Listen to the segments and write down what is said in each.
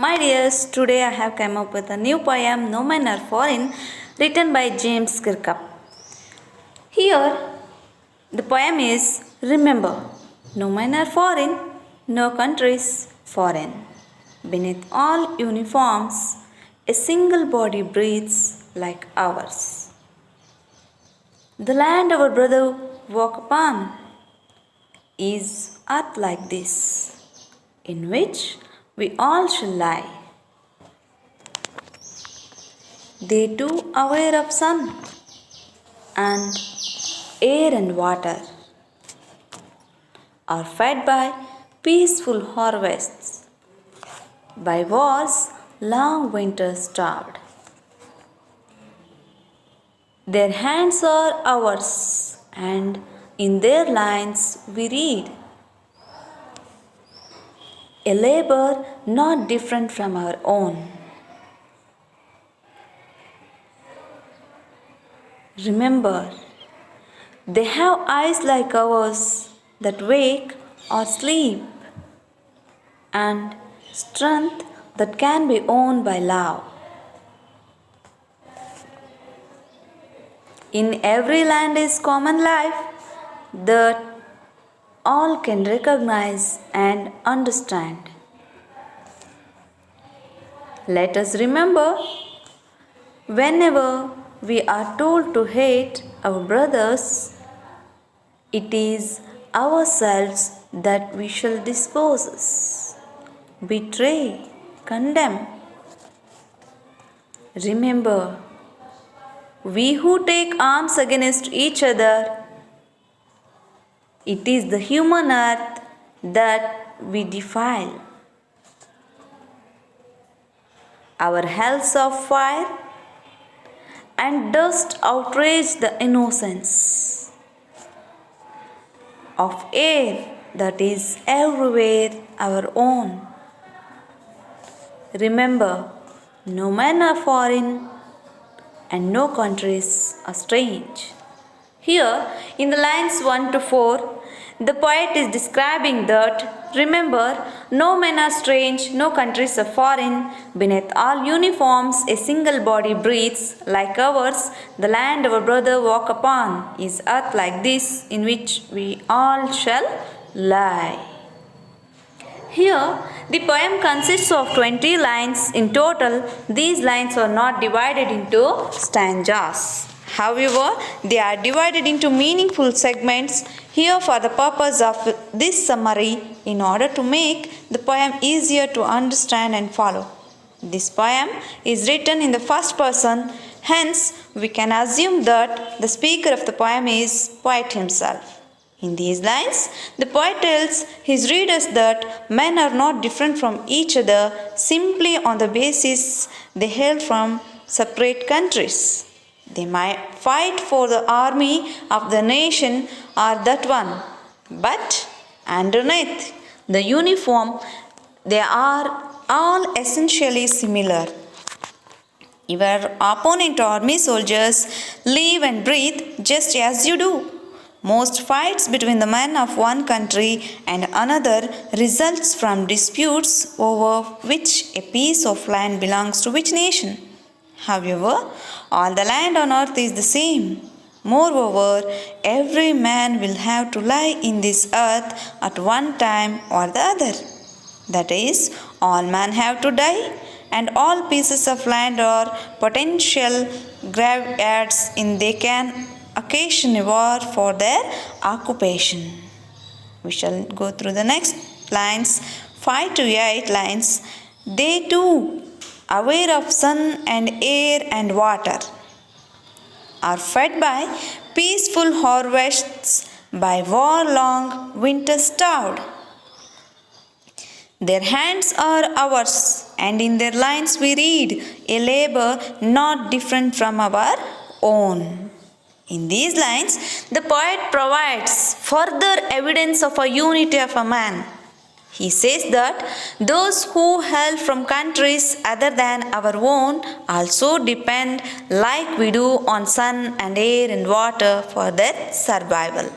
My dears, today I have come up with a new poem, No Men Are Foreign, written by James Kirkup. Here, the poem is Remember, no men are foreign, no countries foreign. Beneath all uniforms, a single body breathes like ours. The land our brother walk upon is earth like this, in which we all shall lie. They too aware of sun and air and water are fed by peaceful harvests, by war's long winter starved. Their hands are ours, and in their lines we read a labor not different from our own. Remember, they have eyes like ours that wake or sleep, and strength that can be owned by love. In every land is common life that all can recognize and understand. Let us remember, whenever we are told to hate our brothers, it is ourselves that we shall dispose, betray, condemn. Remember, we who take arms against each other, it is the human earth that we defile. Our hells of fire and dust outrage the innocence of air that is everywhere our own. Remember, no men are foreign and no countries are strange. Here, in the lines 1 to 4, the poet is describing that, remember, no men are strange, no countries are foreign. Beneath all uniforms, a single body breathes like ours. The land our brother walk upon is earth like this, in which we all shall lie. Here, the poem consists of 20 lines in total. These lines are not divided into stanzas. However, they are divided into meaningful segments here for the purpose of this summary in order to make the poem easier to understand and follow. This poem is written in the first person, hence we can assume that the speaker of the poem is poet himself. In these lines, the poet tells his readers that men are not different from each other simply on the basis they hail from separate countries. They might fight for the army of the nation or that one, but underneath the uniform, they are all essentially similar. Your opponent army soldiers live and breathe just as you do. Most fights between the men of one country and another results from disputes over which a piece of land belongs to which nation. However, all the land on earth is the same. Moreover, every man will have to lie in this earth at one time or the other. That is, all men have to die, and all pieces of land are potential graveyards in they can occasion a war for their occupation. We shall go through the next lines, 5 to 8 lines. They too, aware of sun and air and water, are fed by peaceful harvests, by war-long winter starved. Their hands are ours, and in their lines we read a labor not different from our own. In these lines, the poet provides further evidence of a unity of a man. He says that those who hail from countries other than our own also depend like we do on sun and air and water for their survival.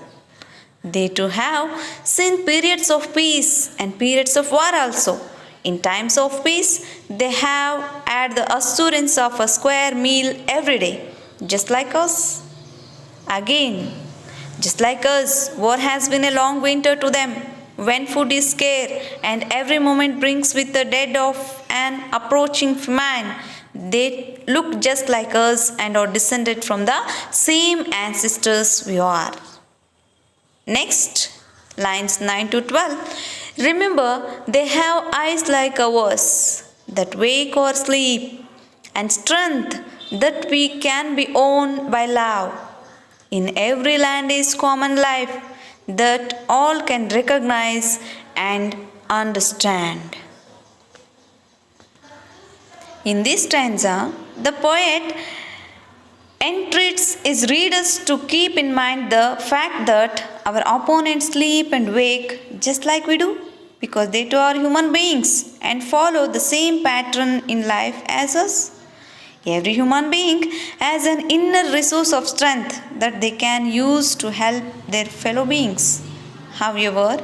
They too have seen periods of peace and periods of war also. In times of peace, they have had the assurance of a square meal every day, just like us. Again, just like us, war has been a long winter to them. When food is scarce and every moment brings with the dead of an approaching famine, they look just like us and are descended from the same ancestors we are. Next, lines 9 to 12. Remember, they have eyes like ours, that wake or sleep, and strength that we can be owned by love. In every land is common life that all can recognize and understand. In this stanza, the poet entreats his readers to keep in mind the fact that our opponents sleep and wake just like we do, because they too are human beings and follow the same pattern in life as us. Every human being has an inner resource of strength that they can use to help their fellow beings. However,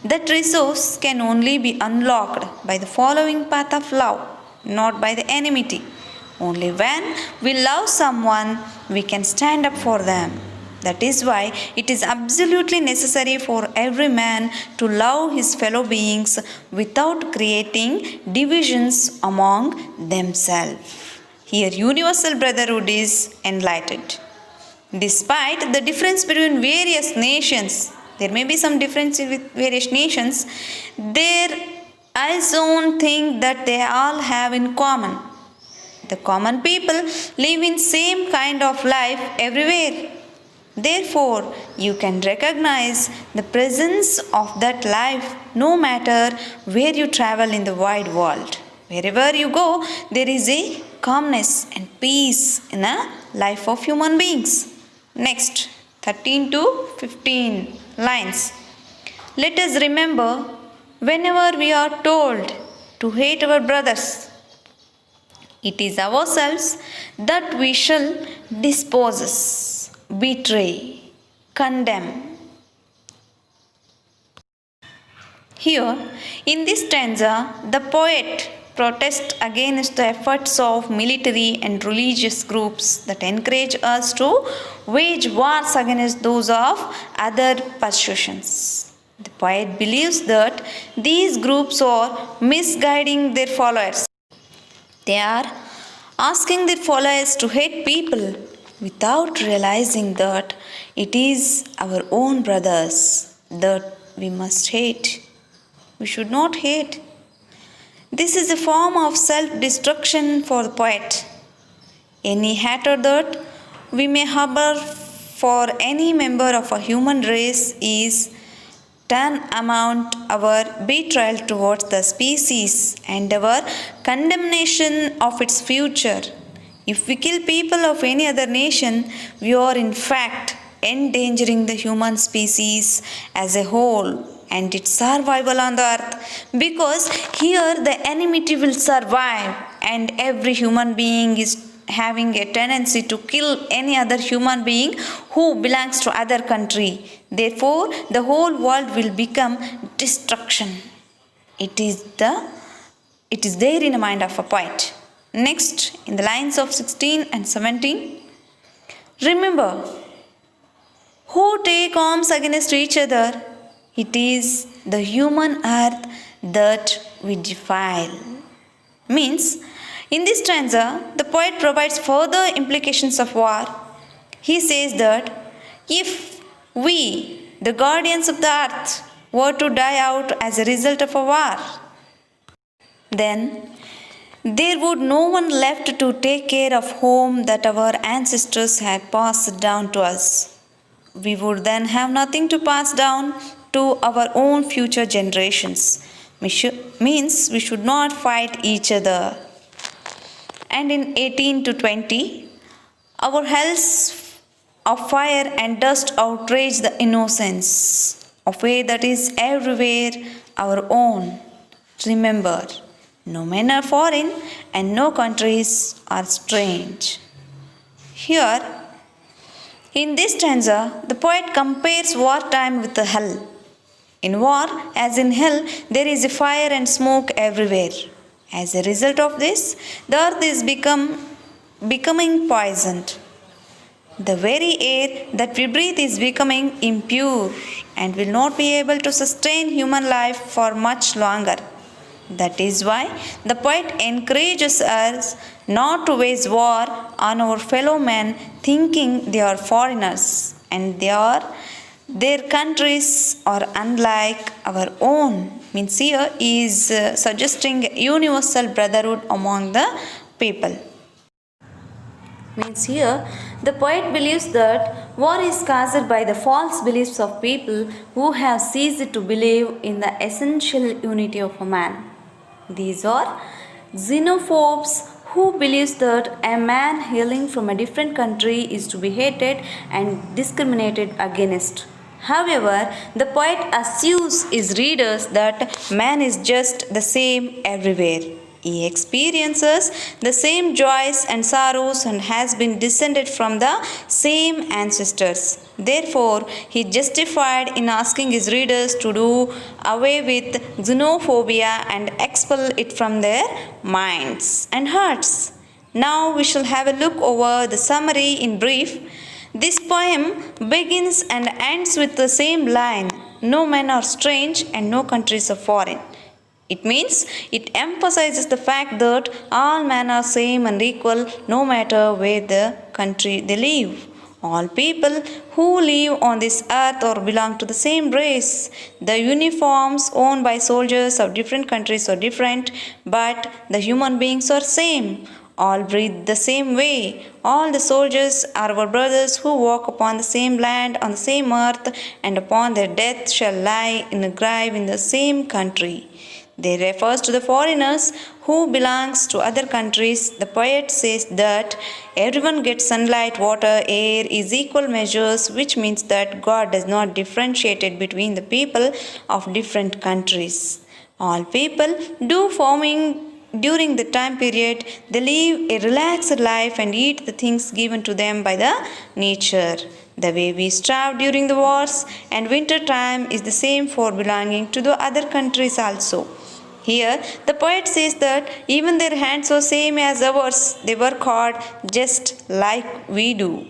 that resource can only be unlocked by the following path of love, not by the enmity. Only when we love someone, we can stand up for them. That is why it is absolutely necessary for every man to love his fellow beings without creating divisions among themselves. Here, universal brotherhood is enlightened. Despite the difference between various nations, there may be some difference with various nations, there is one thing that they all have in common. The common people live in same kind of life everywhere. Therefore, you can recognize the presence of that life no matter where you travel in the wide world. Wherever you go, there is a calmness and peace in a life of human beings. Next, 13 to 15 lines. Let us remember, whenever we are told to hate our brothers, it is ourselves that we shall dispose, betray, condemn. Here, in this stanza, the poet protests against the efforts of military and religious groups that encourage us to wage wars against those of other persuasions. The poet believes that these groups are misguiding their followers. They are asking their followers to hate people without realizing that it is our own brothers that we must hate. We should not hate. This is a form of self-destruction for the poet. Any hatred that we may harbor for any member of a human race is tantamount our betrayal towards the species and our condemnation of its future. If we kill people of any other nation, we are in fact endangering the human species as a whole and its survival on the earth, because here the enmity will survive and every human being is having a tendency to kill any other human being who belongs to other country. Therefore, the whole world will become destruction. It is there in the mind of a poet. Next, in the lines of 16 and 17, remember, who take arms against each other, it is the human earth that we defile. Means, in this stanza, the poet provides further implications of war. He says that if we, the guardians of the earth, were to die out as a result of a war, then there would no one left to take care of home that our ancestors had passed down to us. We would then have nothing to pass down to our own future generations. Means we should not fight each other. And in 18 to 20, our hells of fire and dust outrage the innocence of a that is everywhere our own. Remember, no men are foreign and no countries are strange. Here, in this stanza, the poet compares wartime with the hell. In war, as in hell, there is fire and smoke everywhere. As a result of this, the earth is becoming poisoned. The very air that we breathe is becoming impure and will not be able to sustain human life for much longer. That is why the poet encourages us not to wage war on our fellow men, thinking they are foreigners and their countries are unlike our own. Means here is suggesting universal brotherhood among the people. Means here the poet believes that war is caused by the false beliefs of people who have ceased to believe in the essential unity of a man. These are xenophobes who believes that a man hailing from a different country is to be hated and discriminated against. However, the poet assures his readers that man is just the same everywhere. He experiences the same joys and sorrows and has been descended from the same ancestors. Therefore, he justified in asking his readers to do away with xenophobia and expel it from their minds and hearts. Now we shall have a look over the summary in brief. This poem begins and ends with the same line: no men are strange and no countries are foreign. It means it emphasizes the fact that all men are same and equal no matter where the country they live. All people who live on this earth or belong to the same race. The uniforms owned by soldiers of different countries are different, but the human beings are same. All breathe the same way. All the soldiers are our brothers who walk upon the same land, on the same earth, and upon their death shall lie in a grave in the same country. They refers to the foreigners who belongs to other countries. The poet says that everyone gets sunlight, water, air is equal measures, which means that God does not differentiate between the people of different countries. All people do farming during the time period. They live a relaxed life and eat the things given to them by the nature. The way we starve during the wars and winter time is the same for belonging to the other countries also. Here, the poet says that even their hands are same as ours. They work hard just like we do.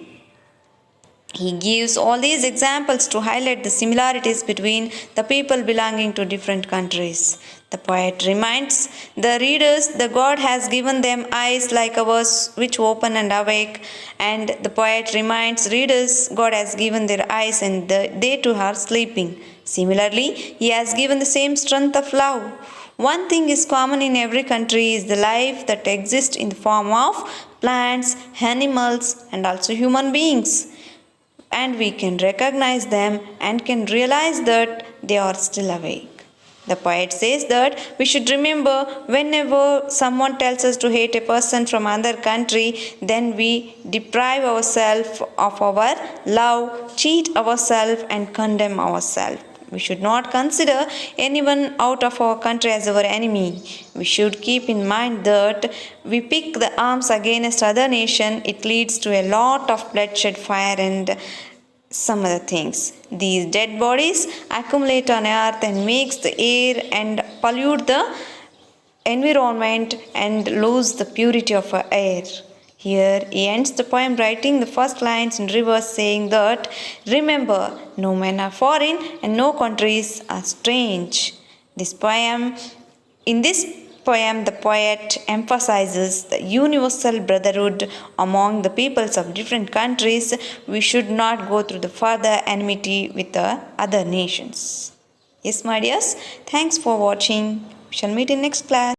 He gives all these examples to highlight the similarities between the people belonging to different countries. The poet reminds the readers that God has given them eyes like ours which open and awake, and the poet reminds readers God has given their eyes and they too are sleeping. Similarly, he has given the same strength of love. One thing is common in every country is the life that exists in the form of plants, animals, and also human beings. And we can recognize them and can realize that they are still awake. The poet says that we should remember whenever someone tells us to hate a person from another country, then we deprive ourselves of our love, cheat ourselves, and condemn ourselves. We should not consider anyone out of our country as our enemy. We should keep in mind that we pick the arms against other nation, it leads to a lot of bloodshed, fire, and some other things. These dead bodies accumulate on earth and makes the air and pollute the environment and lose the purity of our air. Here he ends the poem writing the first lines in reverse, saying that remember, no men are foreign and no countries are strange. In this poem, the poet emphasizes the universal brotherhood among the peoples of different countries. We should not go through the further enmity with the other nations. Yes, my dears, thanks for watching. We shall meet in next class.